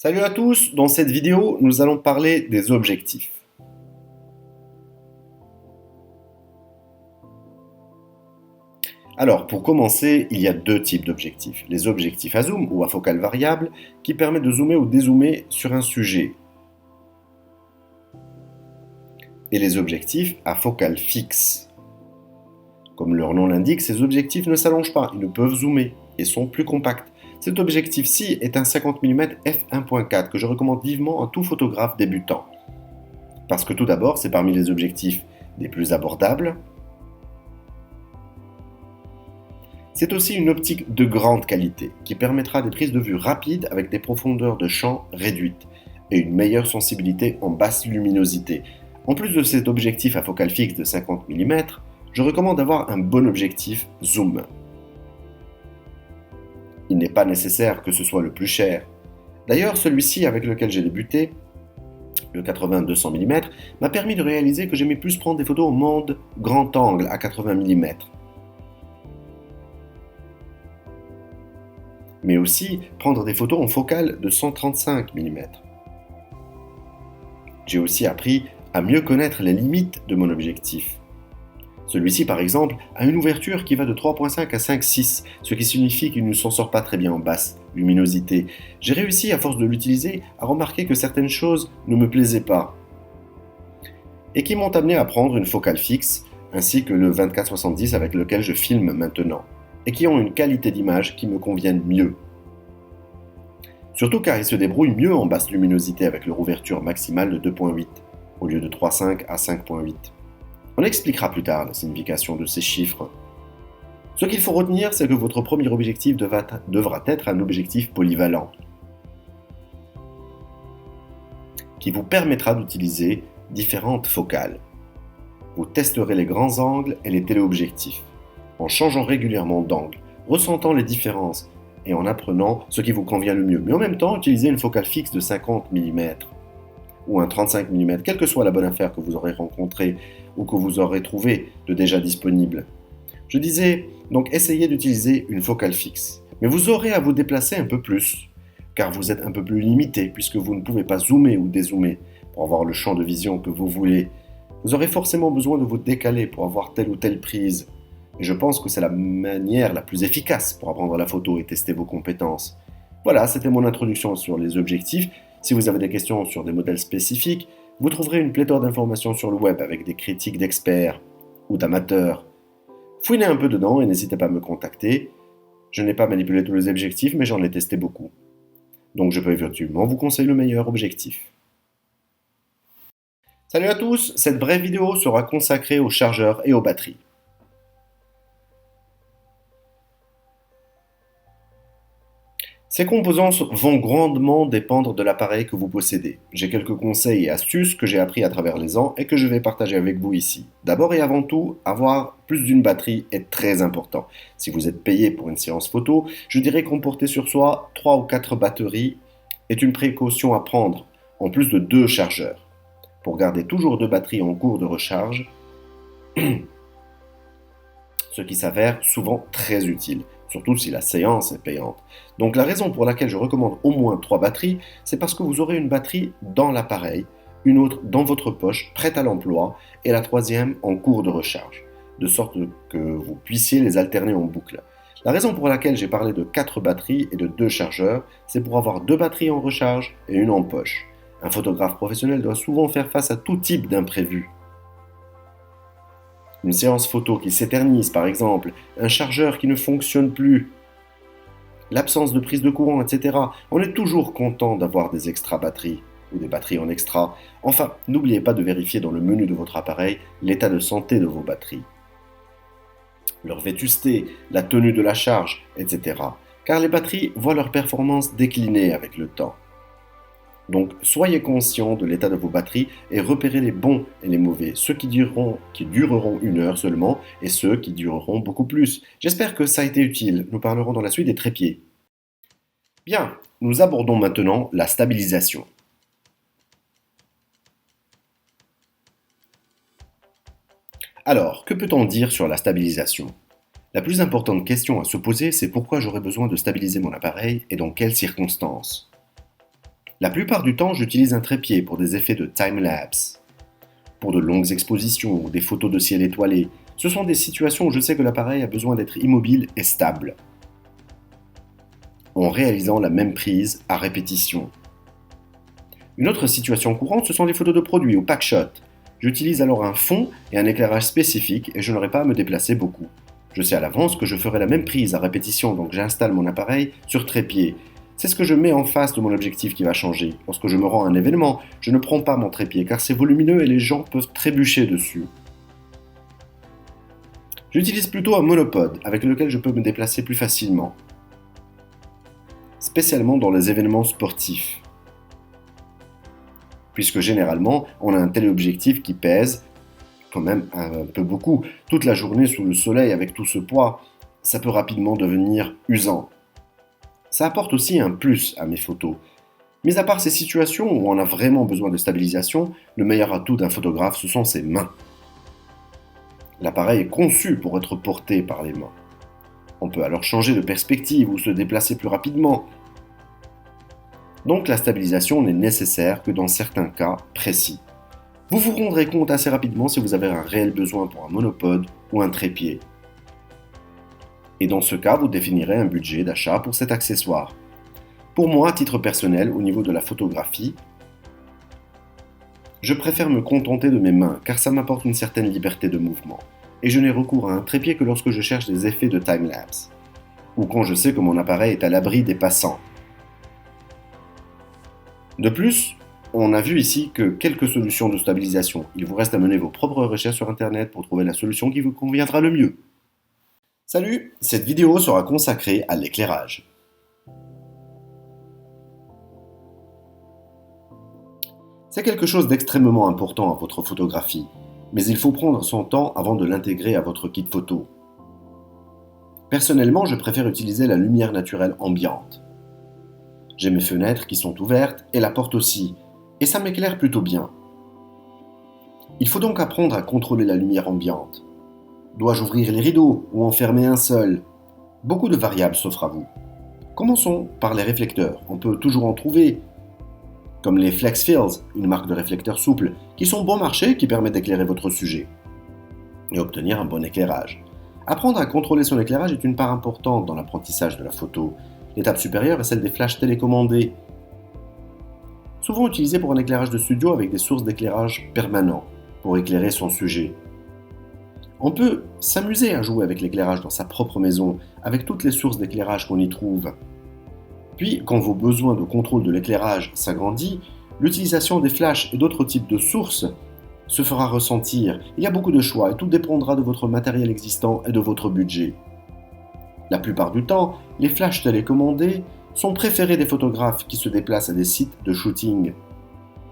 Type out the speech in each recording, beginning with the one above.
Salut à tous, dans cette vidéo, nous allons parler des objectifs. Alors, pour commencer, il y a deux types d'objectifs. Les objectifs à zoom ou à focale variable qui permettent de zoomer ou dézoomer sur un sujet. Et les objectifs à focale fixe. Comme leur nom l'indique, ces objectifs ne s'allongent pas, ils ne peuvent zoomer et sont plus compacts. Cet objectif-ci est un 50 mm f1.4 que je recommande vivement à tout photographe débutant. Parce que tout d'abord, c'est parmi les objectifs les plus abordables. C'est aussi une optique de grande qualité qui permettra des prises de vue rapides avec des profondeurs de champ réduites et une meilleure sensibilité en basse luminosité. En plus de cet objectif à focale fixe de 50 mm, je recommande d'avoir un bon objectif zoom. Il n'est pas nécessaire que ce soit le plus cher. D'ailleurs, celui-ci avec lequel j'ai débuté, le 80-200 mm, m'a permis de réaliser que j'aimais plus prendre des photos au mode grand angle à 80 mm. Mais aussi prendre des photos en focale de 135 mm. J'ai aussi appris à mieux connaître les limites de mon objectif. Celui-ci, par exemple, a une ouverture qui va de 3.5 à 5.6, ce qui signifie qu'il ne s'en sort pas très bien en basse luminosité. J'ai réussi, à force de l'utiliser, à remarquer que certaines choses ne me plaisaient pas et qui m'ont amené à prendre une focale fixe, ainsi que le 24-70 avec lequel je filme maintenant, et qui ont une qualité d'image qui me conviennent mieux. Surtout car ils se débrouillent mieux en basse luminosité avec leur ouverture maximale de 2.8 au lieu de 3.5 à 5.8. On expliquera plus tard la signification de ces chiffres. Ce qu'il faut retenir, c'est que votre premier objectif devra être un objectif polyvalent, qui vous permettra d'utiliser différentes focales. Vous testerez les grands angles et les téléobjectifs, en changeant régulièrement d'angle, ressentant les différences et en apprenant ce qui vous convient le mieux. Mais en même temps, utilisez une focale fixe de 50 mm ou un 35 mm, quelle que soit la bonne affaire que vous aurez rencontrée ou que vous aurez trouvé de déjà disponible. Je disais, donc essayez d'utiliser une focale fixe. Mais vous aurez à vous déplacer un peu plus, car vous êtes un peu plus limité puisque vous ne pouvez pas zoomer ou dézoomer pour avoir le champ de vision que vous voulez. Vous aurez forcément besoin de vous décaler pour avoir telle ou telle prise. Et je pense que c'est la manière la plus efficace pour apprendre la photo et tester vos compétences. Voilà, c'était mon introduction sur les objectifs. Si vous avez des questions sur des modèles spécifiques, vous trouverez une pléthore d'informations sur le web avec des critiques d'experts ou d'amateurs. Fouinez un peu dedans et n'hésitez pas à me contacter. Je n'ai pas manipulé tous les objectifs, mais j'en ai testé beaucoup. Donc je peux éventuellement vous conseiller le meilleur objectif. Salut à tous, cette brève vidéo sera consacrée aux chargeurs et aux batteries. Ces composantes vont grandement dépendre de l'appareil que vous possédez. J'ai quelques conseils et astuces que j'ai appris à travers les ans et que je vais partager avec vous ici. D'abord et avant tout, avoir plus d'une batterie est très important. Si vous êtes payé pour une séance photo, je dirais qu'emporter sur soi 3 ou 4 batteries est une précaution à prendre, en plus de 2 chargeurs, pour garder toujours 2 batteries en cours de recharge, ce qui s'avère souvent très utile, surtout si la séance est payante. Donc la raison pour laquelle je recommande au moins 3 batteries, c'est parce que vous aurez une batterie dans l'appareil, une autre dans votre poche, prête à l'emploi, et la troisième en cours de recharge, de sorte que vous puissiez les alterner en boucle. La raison pour laquelle j'ai parlé de 4 batteries et de 2 chargeurs, c'est pour avoir 2 batteries en recharge et une en poche. Un photographe professionnel doit souvent faire face à tout type d'imprévus. Une séance photo qui s'éternise par exemple, un chargeur qui ne fonctionne plus, l'absence de prise de courant, etc. On est toujours content d'avoir des extra batteries ou des batteries en extra. Enfin, n'oubliez pas de vérifier dans le menu de votre appareil l'état de santé de vos batteries, leur vétusté, la tenue de la charge, etc. Car les batteries voient leur performance décliner avec le temps. Donc soyez conscient de l'état de vos batteries et repérez les bons et les mauvais, ceux qui dureront 1 heure seulement et ceux qui dureront beaucoup plus. J'espère que ça a été utile. Nous parlerons dans la suite des trépieds. Bien, nous abordons maintenant la stabilisation. Alors, que peut-on dire sur la stabilisation ? La plus importante question à se poser, c'est pourquoi j'aurais besoin de stabiliser mon appareil et dans quelles circonstances ? La plupart du temps, j'utilise un trépied pour des effets de time-lapse. Pour de longues expositions ou des photos de ciel étoilé, ce sont des situations où je sais que l'appareil a besoin d'être immobile et stable, en réalisant la même prise à répétition. Une autre situation courante, ce sont les photos de produits ou pack-shots. J'utilise alors un fond et un éclairage spécifique et je n'aurai pas à me déplacer beaucoup. Je sais à l'avance que je ferai la même prise à répétition, donc j'installe mon appareil sur trépied. C'est ce que je mets en face de mon objectif qui va changer. Lorsque je me rends à un événement, je ne prends pas mon trépied car c'est volumineux et les gens peuvent trébucher dessus. J'utilise plutôt un monopode avec lequel je peux me déplacer plus facilement, spécialement dans les événements sportifs, puisque généralement on a un téléobjectif qui pèse quand même un peu beaucoup. Toute la journée sous le soleil avec tout ce poids, ça peut rapidement devenir usant. Ça apporte aussi un plus à mes photos. Mis à part ces situations où on a vraiment besoin de stabilisation, le meilleur atout d'un photographe, ce sont ses mains. L'appareil est conçu pour être porté par les mains. On peut alors changer de perspective ou se déplacer plus rapidement. Donc la stabilisation n'est nécessaire que dans certains cas précis. Vous vous rendrez compte assez rapidement si vous avez un réel besoin pour un monopode ou un trépied. Et dans ce cas, vous définirez un budget d'achat pour cet accessoire. Pour moi, à titre personnel, au niveau de la photographie, je préfère me contenter de mes mains car ça m'apporte une certaine liberté de mouvement. Et je n'ai recours à un trépied que lorsque je cherche des effets de time-lapse ou quand je sais que mon appareil est à l'abri des passants. De plus, on a vu ici que quelques solutions de stabilisation. Il vous reste à mener vos propres recherches sur Internet pour trouver la solution qui vous conviendra le mieux. Salut, cette vidéo sera consacrée à l'éclairage. C'est quelque chose d'extrêmement important à votre photographie, mais il faut prendre son temps avant de l'intégrer à votre kit photo. Personnellement, je préfère utiliser la lumière naturelle ambiante. J'ai mes fenêtres qui sont ouvertes et la porte aussi, et ça m'éclaire plutôt bien. Il faut donc apprendre à contrôler la lumière ambiante. Dois-je ouvrir les rideaux ou en fermer un seul? Beaucoup de variables s'offrent à vous. Commençons par les réflecteurs. On peut toujours en trouver, comme les Flex Fields, une marque de réflecteurs souples, qui sont bon marché et qui permettent d'éclairer votre sujet et obtenir un bon éclairage. Apprendre à contrôler son éclairage est une part importante dans l'apprentissage de la photo. L'étape supérieure est celle des flashs télécommandés, souvent utilisés pour un éclairage de studio avec des sources d'éclairage permanents pour éclairer son sujet. On peut s'amuser à jouer avec l'éclairage dans sa propre maison, avec toutes les sources d'éclairage qu'on y trouve. Puis, quand vos besoins de contrôle de l'éclairage s'agrandissent, l'utilisation des flashs et d'autres types de sources se fera ressentir. Il y a beaucoup de choix et tout dépendra de votre matériel existant et de votre budget. La plupart du temps, les flashs télécommandés sont préférés des photographes qui se déplacent à des sites de shooting.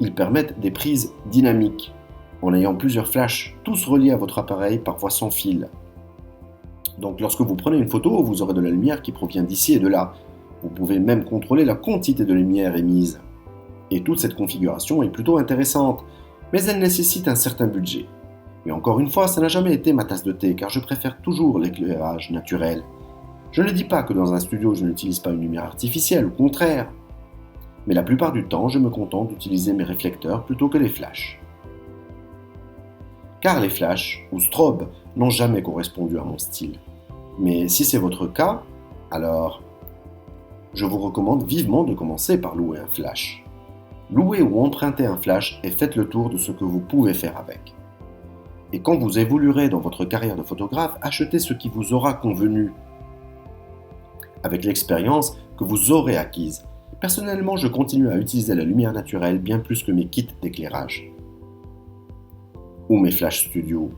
Ils permettent des prises dynamiques, en ayant plusieurs flashs, tous reliés à votre appareil par voie sans fil. Donc lorsque vous prenez une photo, vous aurez de la lumière qui provient d'ici et de là. Vous pouvez même contrôler la quantité de lumière émise. Et toute cette configuration est plutôt intéressante, mais elle nécessite un certain budget. Et encore une fois, ça n'a jamais été ma tasse de thé, car je préfère toujours l'éclairage naturel. Je ne dis pas que dans un studio je n'utilise pas une lumière artificielle, au contraire. Mais la plupart du temps, je me contente d'utiliser mes réflecteurs plutôt que les flashs. Car les flashs, ou strobes, n'ont jamais correspondu à mon style. Mais si c'est votre cas, alors je vous recommande vivement de commencer par louer un flash. Louez ou empruntez un flash et faites le tour de ce que vous pouvez faire avec. Et quand vous évoluerez dans votre carrière de photographe, achetez ce qui vous aura convenu, avec l'expérience que vous aurez acquise. Personnellement, je continue à utiliser la lumière naturelle bien plus que mes kits d'éclairage ou mes flash studio.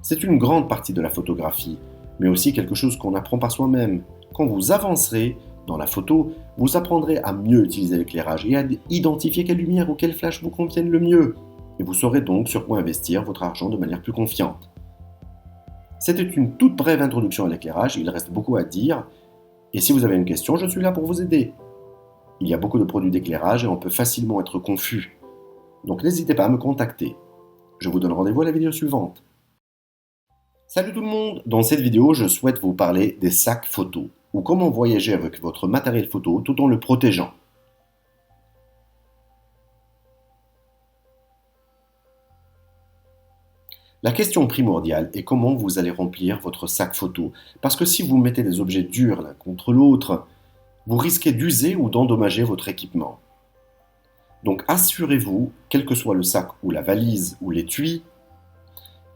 C'est une grande partie de la photographie, mais aussi quelque chose qu'on apprend par soi-même. Quand vous avancerez dans la photo, vous apprendrez à mieux utiliser l'éclairage et à identifier quelle lumière ou quel flash vous conviennent le mieux. Et vous saurez donc sur quoi investir votre argent de manière plus confiante. C'était une toute brève introduction à l'éclairage, il reste beaucoup à dire. Et si vous avez une question, je suis là pour vous aider. Il y a beaucoup de produits d'éclairage et on peut facilement être confus. Donc n'hésitez pas à me contacter. Je vous donne rendez-vous à la vidéo suivante. Salut tout le monde! Dans cette vidéo, je souhaite vous parler des sacs photo ou comment voyager avec votre matériel photo tout en le protégeant. La question primordiale est comment vous allez remplir votre sac photo. Parce que si vous mettez des objets durs l'un contre l'autre, vous risquez d'user ou d'endommager votre équipement. Donc assurez-vous, quel que soit le sac ou la valise ou l'étui,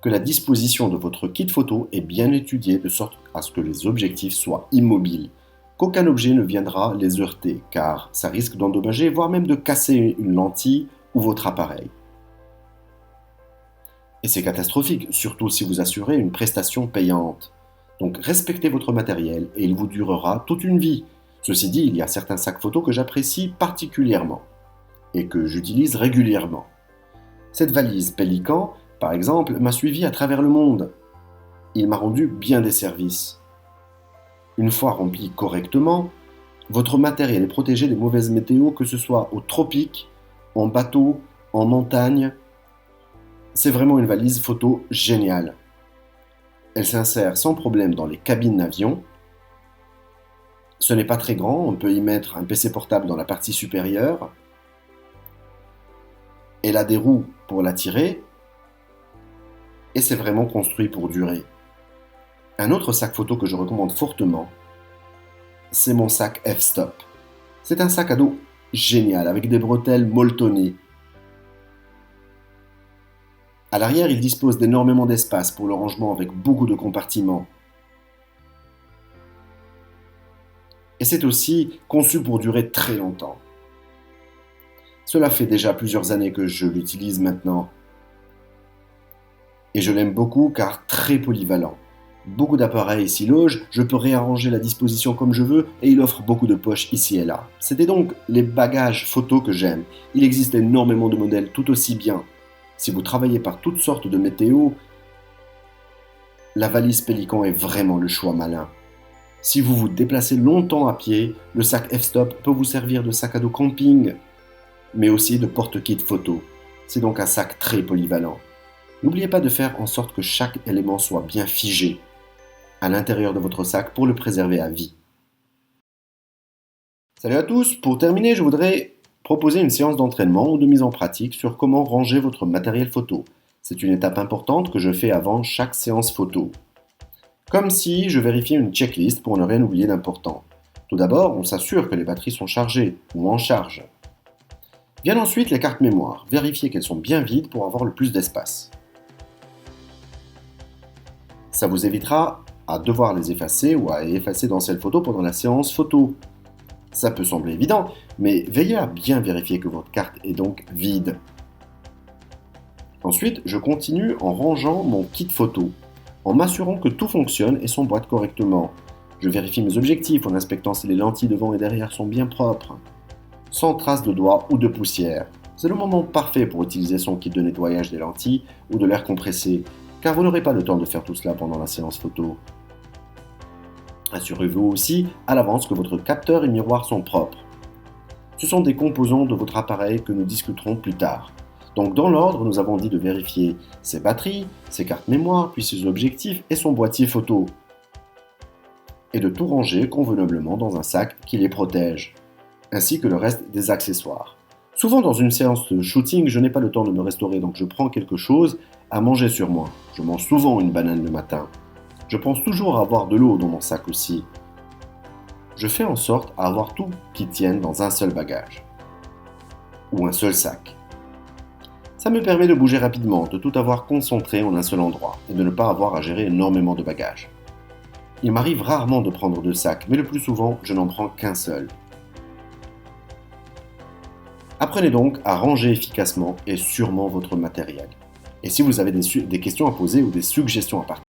que la disposition de votre kit photo est bien étudiée de sorte à ce que les objectifs soient immobiles, qu'aucun objet ne viendra les heurter, car ça risque d'endommager, voire même de casser une lentille ou votre appareil. Et c'est catastrophique, surtout si vous assurez une prestation payante. Donc respectez votre matériel et il vous durera toute une vie. Ceci dit, il y a certains sacs photo que j'apprécie particulièrement et que j'utilise régulièrement. Cette valise Pélican, par exemple, m'a suivi à travers le monde. Il m'a rendu bien des services. Une fois rempli correctement, votre matériel est protégé des mauvaises météos, que ce soit aux tropiques, en bateau, en montagne. C'est vraiment une valise photo géniale. Elle s'insère sans problème dans les cabines d'avion. Ce n'est pas très grand, on peut y mettre un PC portable dans la partie supérieure. Elle a des roues pour la tirer. Et c'est vraiment construit pour durer. Un autre sac photo que je recommande fortement, c'est mon sac F-Stop. C'est un sac à dos génial avec des bretelles molletonnées. À l'arrière, il dispose d'énormément d'espace pour le rangement avec beaucoup de compartiments. Et c'est aussi conçu pour durer très longtemps. Cela fait déjà plusieurs années que je l'utilise maintenant. Et je l'aime beaucoup car très polyvalent. Beaucoup d'appareils s'y logent, je peux réarranger la disposition comme je veux et il offre beaucoup de poches ici et là. C'était donc les bagages photo que j'aime. Il existe énormément de modèles tout aussi bien. Si vous travaillez par toutes sortes de météos, la valise Pélican est vraiment le choix malin. Si vous vous déplacez longtemps à pied, le sac F-Stop peut vous servir de sac à dos camping, mais aussi de porte-kit photo. C'est donc un sac très polyvalent. N'oubliez pas de faire en sorte que chaque élément soit bien figé à l'intérieur de votre sac pour le préserver à vie. Salut à tous, pour terminer, je voudrais proposer une séance d'entraînement ou de mise en pratique sur comment ranger votre matériel photo. C'est une étape importante que je fais avant chaque séance photo. Comme si je vérifiais une checklist pour ne rien oublier d'important. Tout d'abord, on s'assure que les batteries sont chargées ou en charge. Viennent ensuite les cartes mémoire. Vérifiez qu'elles sont bien vides pour avoir le plus d'espace. Ça vous évitera à devoir les effacer ou à effacer d'anciennes photos pendant la séance photo. Ça peut sembler évident, mais veillez à bien vérifier que votre carte est donc vide. Ensuite, je continue en rangeant mon kit photo, en m'assurant que tout fonctionne et s'emboîte correctement. Je vérifie mes objectifs en inspectant si les lentilles devant et derrière sont bien propres, sans traces de doigts ou de poussière. C'est le moment parfait pour utiliser son kit de nettoyage des lentilles ou de l'air compressé, car vous n'aurez pas le temps de faire tout cela pendant la séance photo. Assurez-vous aussi à l'avance que votre capteur et miroir sont propres. Ce sont des composants de votre appareil que nous discuterons plus tard. Donc dans l'ordre, nous avons dit de vérifier ses batteries, ses cartes mémoire, puis ses objectifs et son boîtier photo. Et de tout ranger convenablement dans un sac qui les protège, ainsi que le reste des accessoires. Souvent dans une séance de shooting, je n'ai pas le temps de me restaurer, donc je prends quelque chose à manger sur moi. Je mange souvent une banane le matin. Je pense toujours à avoir de l'eau dans mon sac aussi. Je fais en sorte à avoir tout qui tienne dans un seul bagage. Ou un seul sac. Ça me permet de bouger rapidement, de tout avoir concentré en un seul endroit, et de ne pas avoir à gérer énormément de bagages. Il m'arrive rarement de prendre deux sacs, mais le plus souvent, je n'en prends qu'un seul. Apprenez donc à ranger efficacement et sûrement votre matériel. Et si vous avez des questions à poser ou des suggestions à partager,